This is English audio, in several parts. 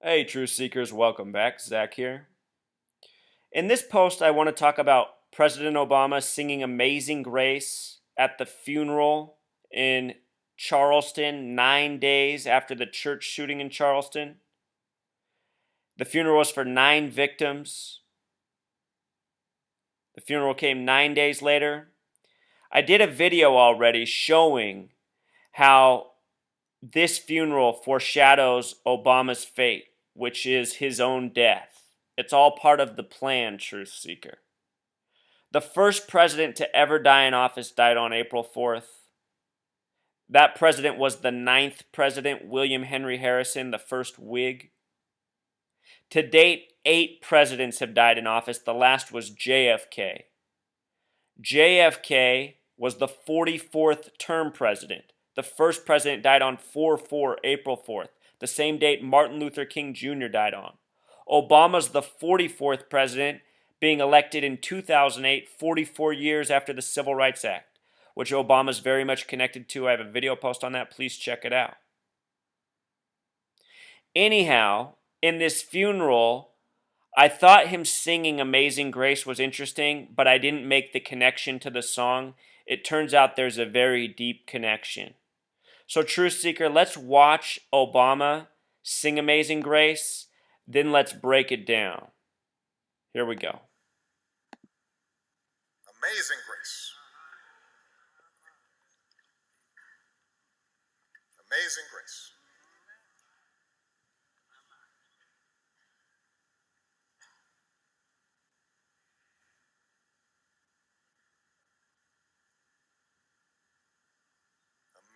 Hey, Truth Seekers, welcome back. Zach here. In this post, I want to talk about President Obama singing Amazing Grace at the funeral in Charleston 9 days after the church shooting in Charleston. The funeral was for 9 victims. The funeral came 9 days later. I did a video already showing how this funeral foreshadows Obama's fate, which is his own death. It's all part of the plan, Truth Seeker. The first president to ever die in office died on April 4th. That president was the ninth president, William Henry Harrison, the first Whig. To date, 8 presidents have died in office. The last was JFK. JFK was the 44th term president. The first president died on 4/4, April 4th, the same date Martin Luther King Jr. died on. Obama's the 44th president, being elected in 2008, 44 years after the Civil Rights Act, which Obama's very much connected to. I have a video post on that. Please check it out. Anyhow, in this funeral, I thought him singing Amazing Grace was interesting, but I didn't make the connection to the song. It turns out there's a very deep connection. So, Truth Seeker, let's watch Obama sing Amazing Grace, then let's break it down. Here we go. Amazing grace. Amazing grace.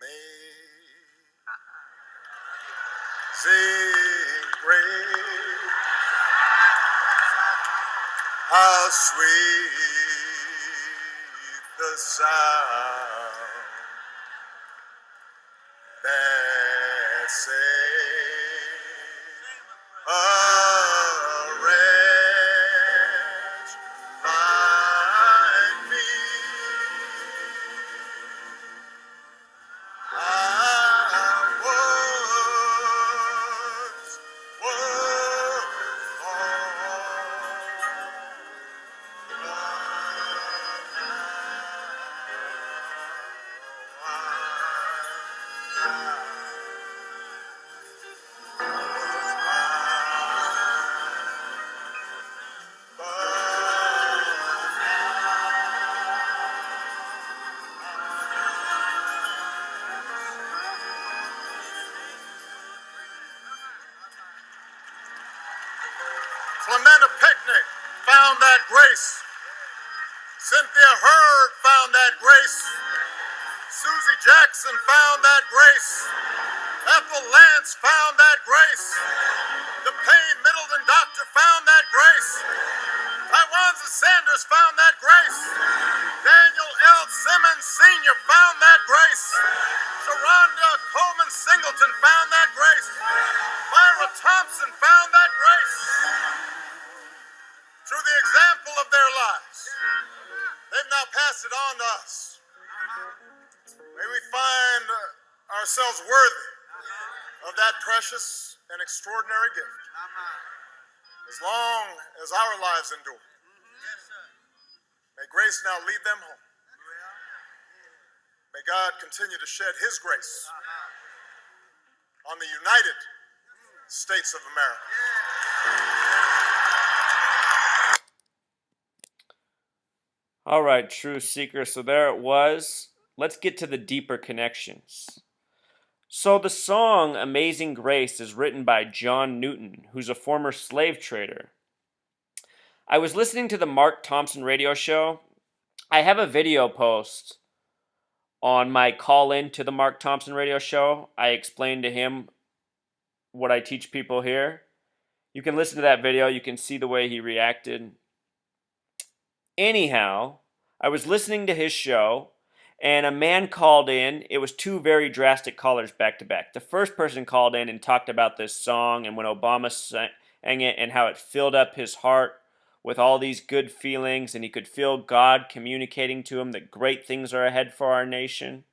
Amazing grace. How sweet the sound that saved a wretch like me. I was Clementa Picnic found that grace. Cynthia Hurd found that grace. Susie Jackson found that grace. Ethel Lance found that grace. The Payne Middleton doctor found that grace. Tywanza Sanders found that grace. Daniel L. Simmons Sr. found that grace. Sharonda Coleman Singleton found that grace. Myra Thompson found that grace. Through the example of their lives, they've now passed it on to us. May we find ourselves worthy of that precious and extraordinary gift as long as our lives endure. May grace now lead them home. May God continue to shed His grace on the United States of America. All right, Truth Seeker, so there it was. Let's get to the deeper connections. So the song Amazing Grace is written by John Newton, who's a former slave trader. I was listening to the Mark Thompson radio show. I have a video post on my call-in to the Mark Thompson radio show. I explained to him what I teach people here. You can listen to that video. You can see the way he reacted. Anyhow, I was listening to his show, and a man called in. It was 2 very drastic callers back to back. The first person called in and talked about this song and when Obama sang it and how it filled up his heart with all these good feelings, and he could feel God communicating to him that great things are ahead for our nation.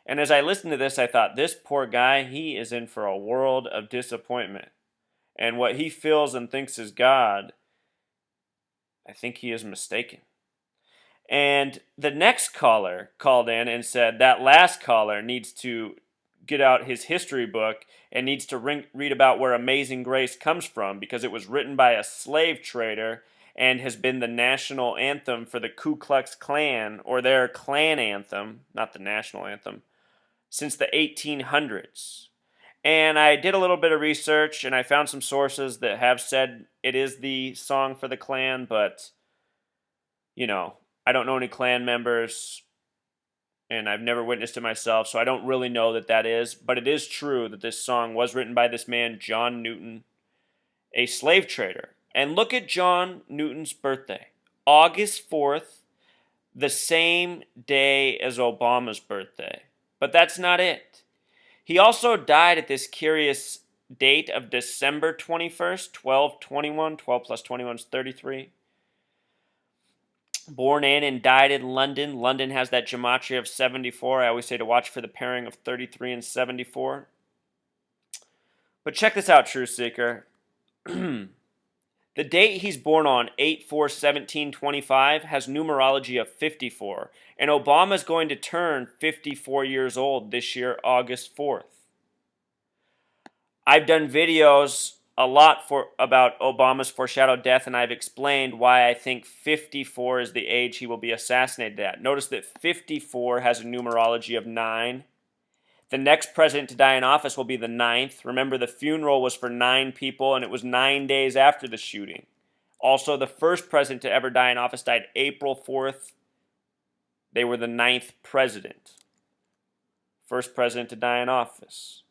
And as I listened to this, I thought, this poor guy, he is in for a world of disappointment. and what he feels and thinks is God, I think he is mistaken. And the next caller called in and said that last caller needs to get out his history book and needs to read about where Amazing Grace comes from, because it was written by a slave trader and has been the national anthem for the Ku Klux Klan, or their Klan anthem, not the national anthem, since the 1800s. And I did a little bit of research and I found some sources that have said it is the song for the Klan, but, you know, I don't know any Klan members and I've never witnessed it myself, so I don't really know that that is. But it is true that this song was written by this man, John Newton, a slave trader. And look at John Newton's birthday, August 4th, the same day as Obama's birthday. But that's not it. He also died at this curious date of December 21st, 1221. 12 plus 21 is 33. Born in and died in London. London has that gematria of 74. I always say to watch for the pairing of 33 and 74. But check this out, True Seeker. The date he's born on, 8/4/1725, has numerology of 54. And Obama's going to turn 54 years old this year, August 4th. I've done videos a lot about Obama's foreshadowed death, and I've explained why I think 54 is the age he will be assassinated at. Notice that 54 has a numerology of 9. The next president to die in office will be the 9th. Remember, the funeral was for 9 people, and it was 9 days after the shooting. Also, the first president to ever die in office died April 4th. They were the 9th president. First president to die in office.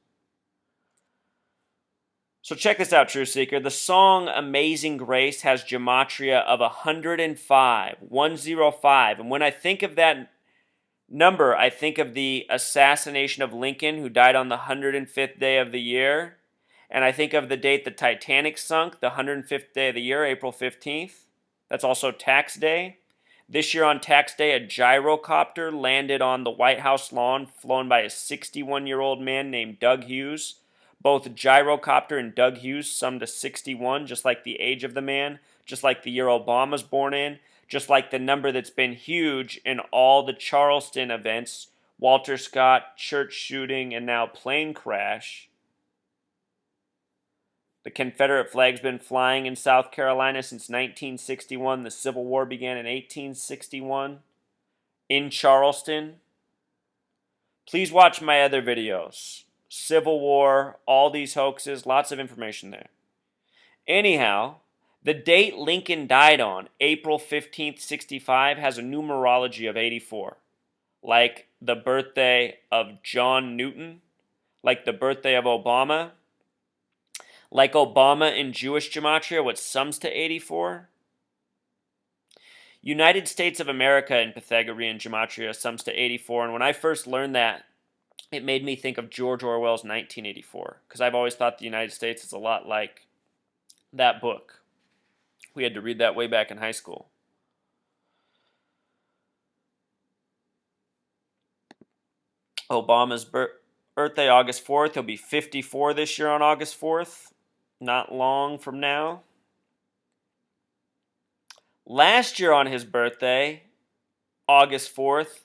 So check this out, True Seeker. The song Amazing Grace has gematria of 105, 105. And when I think of that number, I think of the assassination of Lincoln, who died on the 105th day of the year. And I think of the date the Titanic sunk, the 105th day of the year, April 15th. That's also tax day. This year on tax day, a gyrocopter landed on the White House lawn, flown by a 61-year-old man named Doug Hughes. Both gyrocopter and Doug Hughes sum to 61, just like the age of the man, just like the year Obama's born in, just like the number that's been huge in all the Charleston events, Walter Scott, church shooting, and now plane crash. The Confederate flag's been flying in South Carolina since 1961. The Civil War began in 1861 in Charleston. Please watch my other videos. Civil War, all these hoaxes, lots of information there. Anyhow, the date Lincoln died on, April 15th, 65, has a numerology of 84. Like the birthday of John Newton, like the birthday of Obama, like Obama in Jewish gematria, what sums to 84. United States of America in Pythagorean gematria sums to 84, and when I first learned that, it made me think of George Orwell's 1984, because I've always thought the United States is a lot like that book. We had to read that way back in high school. Obama's birthday, August 4th. He'll be 54 this year on August 4th. Not long from now. Last year on his birthday, August 4th,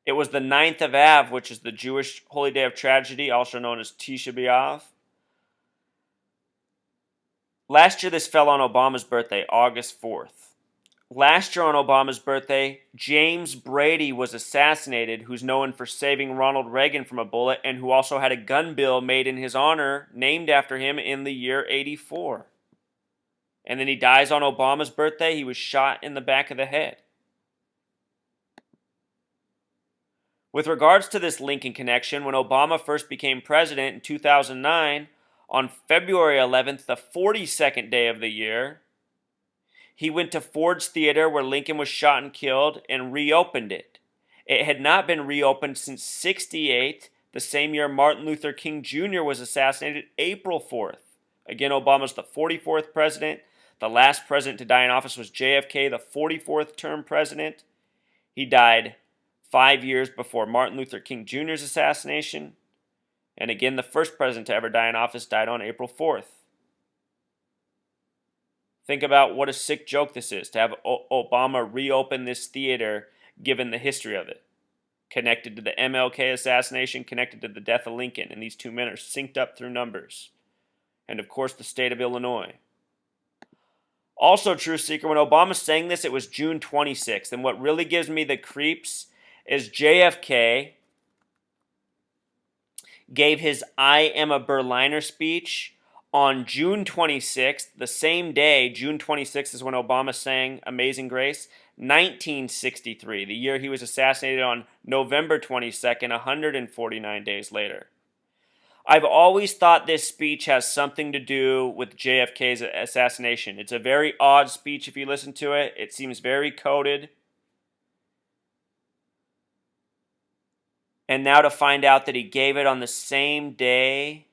it was the 9th of Av, which is the Jewish holy day of tragedy, also known as Tisha B'Av. Last year, this fell on Obama's birthday, August 4th. Last year on Obama's birthday, James Brady was assassinated, who's known for saving Ronald Reagan from a bullet, and who also had a gun bill made in his honor, named after him in the year 84. And then he dies on Obama's birthday. He was shot in the back of the head. With regards to this Lincoln connection, when Obama first became president in 2009, on February 11th, the 42nd day of the year, he went to Ford's Theater where Lincoln was shot and killed and reopened it. It had not been reopened since '68, the same year Martin Luther King Jr. was assassinated, April 4th. Again, Obama's the 44th president. The last president to die in office was JFK, the 44th term president. He died 5 years before Martin Luther King Jr.'s assassination. And again, the first president to ever die in office died on April 4th. Think about what a sick joke this is to have Obama reopen this theater given the history of it. Connected to the MLK assassination, connected to the death of Lincoln, and these two men are synced up through numbers. And of course, the state of Illinois. Also, Truth Seeker, when Obama sang this, it was June 26th. And what really gives me the creeps is JFK gave his I Am a Berliner speech on June 26th, the same day. June 26th is when Obama sang Amazing Grace, 1963, the year he was assassinated on November 22nd, 149 days later. I've always thought this speech has something to do with JFK's assassination. It's a very odd speech if you listen to it. It seems very coded. And now to find out that he gave it on the same day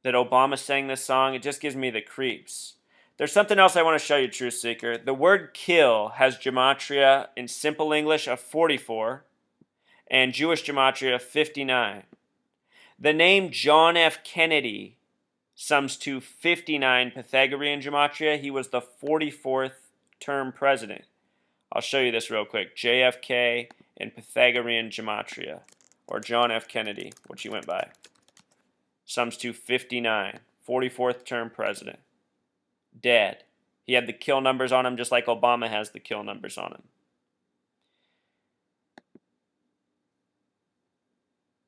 that Obama sang this song, it just gives me the creeps. There's something else I want to show you, Truth Seeker. The word kill has gematria in simple English of 44 and Jewish gematria of 59. The name John F. Kennedy sums to 59 Pythagorean gematria. He was the 44th term president. I'll show you this real quick. JFK in Pythagorean gematria, or John F. Kennedy, which he went by. Sums to 59, 44th term president. Dead. He had the kill numbers on him just like Obama has the kill numbers on him.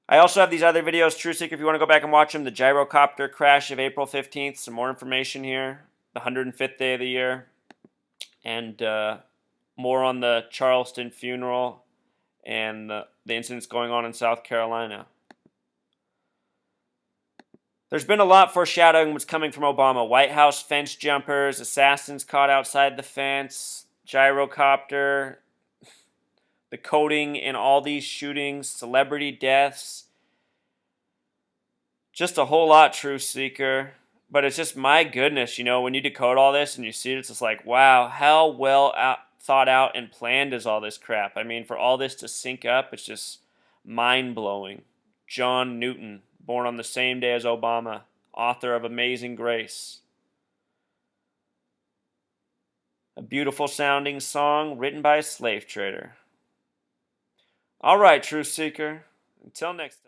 I also have these other videos, True Seeker, if you want to go back and watch them. The gyrocopter crash of April 15th. Some more information here. The 105th day of the year. And more on the Charleston funeral and the incidents going on in South Carolina. There's been a lot foreshadowing what's coming from Obama. White House fence jumpers, assassins caught outside the fence, gyrocopter, the coding in all these shootings, celebrity deaths. Just a whole lot, Truth Seeker. But it's just, my goodness, you know, when you decode all this and you see it, it's just like, wow, how well thought out and planned is all this crap? I mean, for all this to sync up, it's just mind-blowing. John Newton, born on the same day as Obama, author of Amazing Grace. A beautiful sounding song written by a slave trader. All right, Truth Seeker. Until next time.